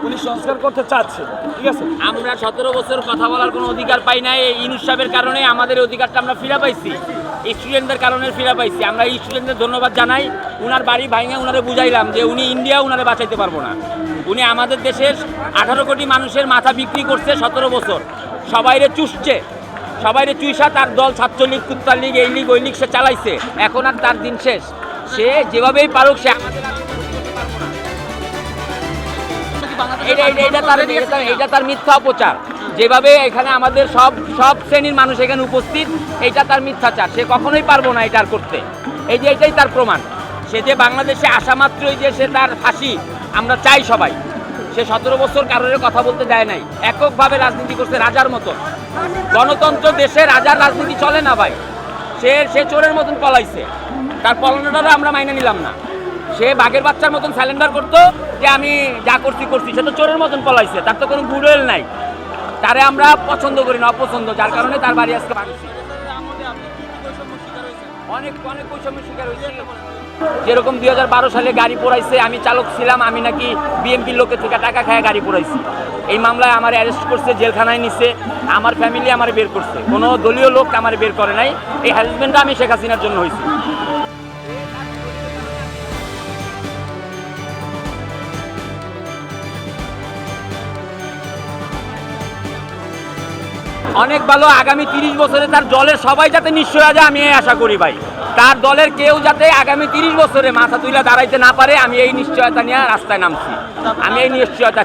উনি সংস্কার করতে চাচ্ছে, ঠিক আছে। আমরা 17 বছর কথা বলার কোনো অধিকার পাই নাই। এই ইউনুস সাহেবের কারণে আমাদের অধিকারটা আমরা ফিরে পাইছি, স্টুডেন্টদের কারণে ফিরে পাইছি। আমরা এই স্টুডেন্টদের ধন্যবাদ জানাই। উনার বাড়ি ভাঙে উনারে বুঝাইলাম যে উনি ইন্ডিয়া উনারে বাঁচাইতে পারবো না। উনি আমাদের দেশের 18 কোটি মানুষের মাথা বিক্রি করছে 17 বছর, সবাইরে চুষছে, সবাইরে চুইসা তার দল ছাত্রলীগ, কুত্তার লীগ, এই লীগ ওই লীগ সে চালাইছে। এখন আর তার দিন শেষ। সে যেভাবেই পারুক সে আমাদের এইটা তার মিথ্যা অপচার। যেভাবে এখানে আমাদের সব শ্রেণীর মানুষ এখানে উপস্থিত, এইটা তার মিথ্যাচার। সে কখনোই পারবো না এটার করতে। এটাই তার প্রমাণ। সে যে বাংলাদেশে আসা মাত্রই যে সে তার ফাঁসি আমরা চাই সবাই। সে 17 বছর কারোর কথা বলতে দেয় নাই, এককভাবে রাজনীতি করছে রাজার মতো। গণতন্ত্র দেশে রাজার রাজনীতি চলে না ভাই। সে চোরের মতন পলাইছে, তার পলানোটারও আমরা মাইনে নিলাম না। সে বাঘের বাচ্চার মতন স্যালেন্ডার করতো যে আমি যা করছি। সে তো চোরের মতন পলাইছে, তার তো কোনো গুডউইল নাই। তারে আমরা পছন্দ করি না, অপছন্দ, যার কারণে তার বাড়ি আজকে ভাঙছি। অনেক বৈষম্যের শিকার হয়েছে। যেরকম 2012 সালে গাড়ি পোড়াইছে, আমি চালক ছিলাম, আমি নাকি বিএমপির লোকের থেকে টাকা খায় গাড়ি পোড়াইছি। এই মামলায় আমার অ্যারেস্ট করছে, জেলখানায় নিছে, আমার ফ্যামিলি আমার বের করছে, কোনো দলীয় লোক আমার বের করে নাই। এই হ্যারাসমেন্টটা আমি শেখ হাসিনার জন্য হয়েছি। অনেক ভালো। আগামী 30 বছরে তার দলের সবাই যাতে নিশ্চয় হয়ে যায়, আমি এই আশা করি ভাই। তার দলের কেউ যাতে আগামী 30 বছরে মাথা তুলে দাঁড়াইতে না পারে, আমি এই নিশ্চয়তা নিয়ে রাস্তায় নামছি। আমি এই নিশ্চয়তা